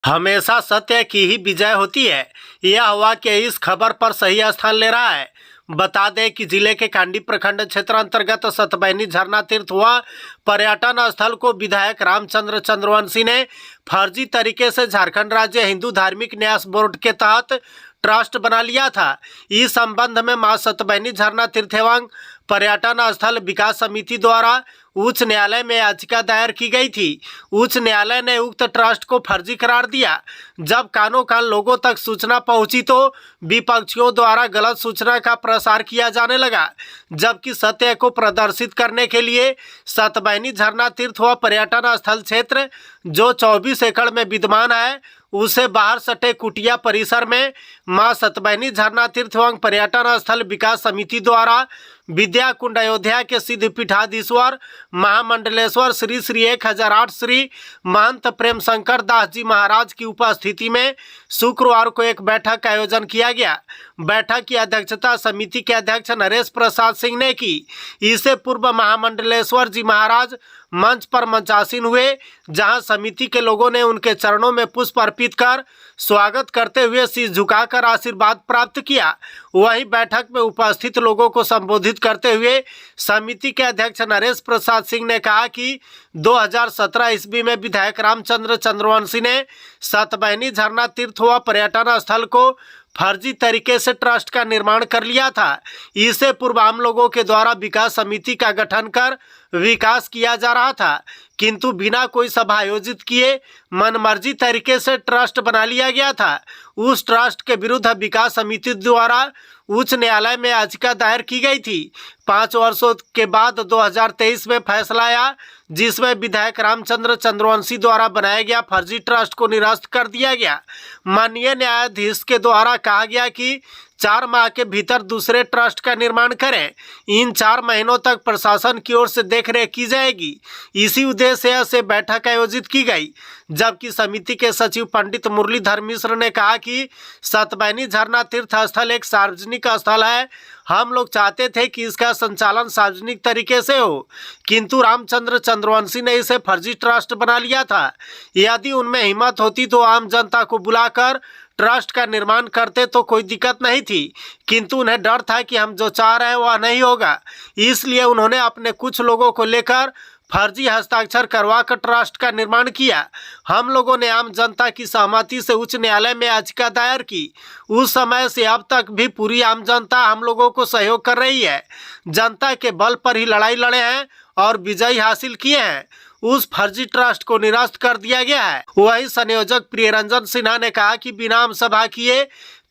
हमेशा सत्य की ही विजय होती है। यह हुआ कि इस खबर पर सही स्थान ले रहा है। बता दें कि जिले के कांडी प्रखंड क्षेत्र अंतर्गत सतबैनी झरना तीर्थ हुआ पर्यटन स्थल को विधायक रामचंद्र चंद्रवंशी ने फर्जी तरीके से झारखंड राज्य हिंदू धार्मिक न्यास बोर्ड के तहत ट्रस्ट बना लिया था। इस संबंध में मां सतबैनी झरना तीर्थ एवं पर्यटन स्थल विकास समिति द्वारा उच्च न्यायालय में याचिका दायर की गई थी। उच्च न्यायालय ने उक्त ट्रस्ट को फर्जी करार दिया। जब कानों कान लोगों तक सूचना पहुंची तो विपक्षियों द्वारा गलत सूचना का प्रसार किया जाने लगा, जबकि सत्य को प्रदर्शित करने के लिए सतबैनी झरना तीर्थ व पर्यटन स्थल क्षेत्र जो 24 एकड़ में विद्यमान है उसे बाहर सटे कुटिया परिसर में मां सतबैनी झरना तीर्थ एवं पर्यटन स्थल विकास समिति द्वारा विद्या कुंड अयोध्या के सिद्ध पीठाधीश्वर महामंडलेश्वर श्री श्री 1008 श्री महंत प्रेम शंकर दास जी महाराज की उपस्थिति में शुक्रवार को एक बैठक का आयोजन किया गया। बैठक की अध्यक्षता समिति के अध्यक्ष नरेश प्रसाद सिंह ने की। इससे पूर्व महामंडलेश्वर जी महाराज मंच पर मंचासीन हुए, जहां समिति के लोगों ने उनके चरणों में पुष्प अर्पित कर स्वागत करते हुए शीश झुकाकर आशीर्वाद प्राप्त किया। वहीं बैठक में उपस्थित लोगों को संबोधित करते हुए समिति के अध्यक्ष नरेश प्रसाद सिंह ने कहा कि 2017 ईस्वी में विधायक रामचंद्र चंद्रवंशी ने सतबैनी झरना तीर्थ व पर्यटन स्थल को फर्जी तरीके से ट्रस्ट का निर्माण कर लिया था। इससे पूर्व आम लोगों के द्वारा विकास समिति का गठन कर विकास किया जा रहा था, किंतु बिना कोई सभा आयोजित किए मनमर्जी तरीके से ट्रस्ट बना लिया गया था। उस ट्रस्ट के विरुद्ध विकास समिति द्वारा उच्च न्यायालय में याचिका दायर की गई थी। 5 वर्षों के बाद 2023 में फैसला आया, जिसमें विधायक रामचंद्र चंद्रवंशी द्वारा बनाया गया फर्जी ट्रस्ट को निरस्त कर दिया गया। माननीय न्यायाधीश के द्वारा कहा गया कि 4 माह के भीतर दूसरे ट्रस्ट का निर्माण करें। इन 4 महीनों तक प्रशासन की ओर से देखरेख की जाएगी। इसी उद्देश्य से बैठक आयोजित की गई। जबकि समिति के सचिव पंडित मुरलीधर मिश्र ने कहा कि सतबैनी झरना तीर्थ स्थल एक सार्वजनिक स्थल है। हम लोग चाहते थे कि इसका संचालन सार्वजनिक तरीके से हो, किंतु रामचंद्र चंद्रवंशी ने इसे फर्जी ट्रस्ट बना लिया था। यदि उनमें हिम्मत होती तो आम जनता को बुलाकर ट्रस्ट का निर्माण करते तो कोई दिक्कत नहीं थी, किंतु उन्हें डर था कि हम जो चाह रहे हैं वह नहीं होगा। इसलिए उन्होंने अपने कुछ लोगों को लेकर फर्जी हस्ताक्षर करवा कर ट्रस्ट का निर्माण किया। हम लोगों ने आम जनता की सहमति से उच्च न्यायालय में याचिका दायर की। उस समय से अब तक भी पूरी आम जनता हम लोगों को सहयोग कर रही है। जनता के बल पर ही लड़ाई लड़े हैं और विजय हासिल किए हैं। उस फर्जी ट्रस्ट को निरस्त कर दिया गया है। वही संयोजक प्रियरंजन सिन्हा ने कहा कि बिना आम सभा किए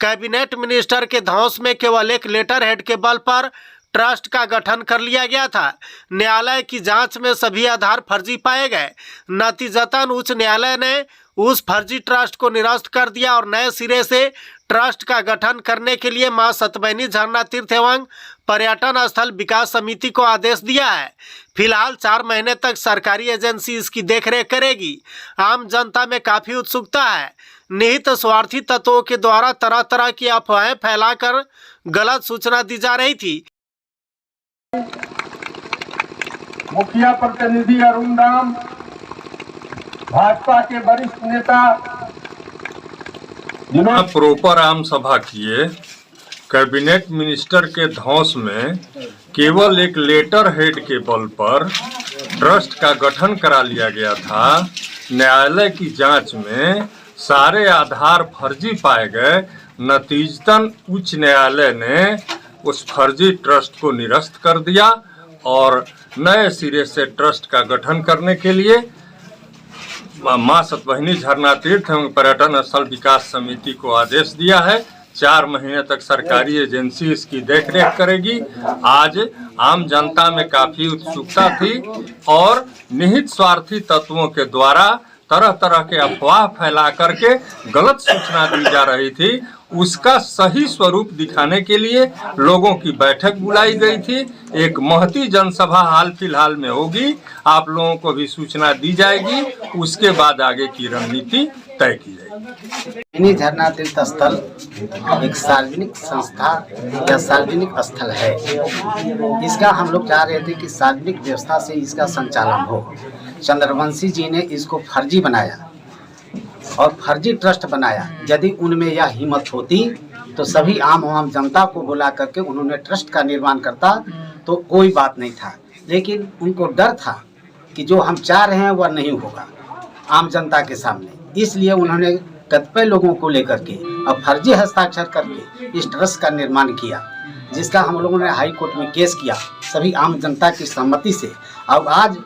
कैबिनेट मिनिस्टर के धौंस में केवल एक लेटर हेड के बल पर ट्रस्ट का गठन कर लिया गया था। न्यायालय की जांच में सभी आधार फर्जी पाए गए। नतीजतन उच्च न्यायालय ने उस फर्जी ट्रस्ट को निरस्त कर दिया और नए सिरे से ट्रस्ट का गठन करने के लिए मां सतबैनी झरना तीर्थ एवं पर्यटन स्थल विकास समिति को आदेश दिया है। फिलहाल 4 महीने तक सरकारी एजेंसी इसकी देखरेख करेगी। आम जनता में काफ़ी उत्सुकता है। निहित स्वार्थी तत्वों के द्वारा तरह तरह की अफवाहें फैलाकर गलत सूचना दी जा रही थी। मुखिया प्रतिनिधि अरुण राम, भाजपा के वरिष्ठ नेता जिन्होंने प्रॉपर आम सभा किए, कैबिनेट मिनिस्टर के धौंस में केवल एक लेटर हेड के बल पर ट्रस्ट का गठन करा लिया गया था। न्यायालय की जांच में सारे आधार फर्जी पाए गए। नतीजतन उच्च न्यायालय ने उस फर्जी ट्रस्ट को निरस्त कर दिया और नए सिरे से ट्रस्ट का गठन करने के लिए मां सतबैनी झरना तीर्थ एवं पर्यटन स्थल विकास समिति को आदेश दिया है। 4 महीने तक सरकारी एजेंसी इसकी देखरेख करेगी। आज आम जनता में काफी उत्सुकता थी और निहित स्वार्थी तत्वों के द्वारा तरह तरह के अफवाह फैला करके गलत सूचना दी जा रही थी। उसका सही स्वरूप दिखाने के लिए लोगों की बैठक बुलाई गई थी। एक महती जनसभा हाल फिलहाल में होगी, आप लोगों को भी सूचना दी जाएगी। उसके बाद आगे की रणनीति तय की जाएगी। झरना तीर्थ स्थल एक सार्वजनिक संस्था या सार्वजनिक स्थल है। इसका हम लोग चाह रहे थे कि सार्वजनिक व्यवस्था से इसका संचालन हो। चंद्रवंशी जी ने इसको फर्जी बनाया और फर्जी ट्रस्ट बनाया। यदि उनमें यह हिम्मत होती तो सभी आम जनता को बुला करके उन्होंने ट्रस्ट का निर्माण करता तो कोई बात नहीं था, लेकिन उनको डर था कि जो हम चाह रहे हैं वह नहीं होगा आम जनता के सामने। इसलिए उन्होंने कतिपय लोगों को लेकर के और फर्जी हस्ताक्षर करके इस ट्रस्ट का निर्माण किया, जिसका हम लोगों ने हाई कोर्ट में केस किया सभी आम जनता की सहमति से। अब आज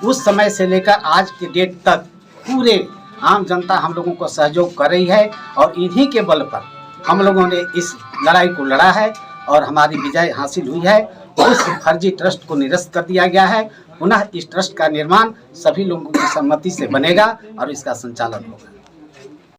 उस समय से लेकर आज के डेट तक पूरे आम जनता हम लोगों को सहयोग कर रही है और इन्हीं के बल पर हम लोगों ने इस लड़ाई को लड़ा है और हमारी विजय हासिल हुई है। उस फर्जी ट्रस्ट को निरस्त कर दिया गया है। पुनः इस ट्रस्ट का निर्माण सभी लोगों की सहमति से बनेगा और इसका संचालन होगा।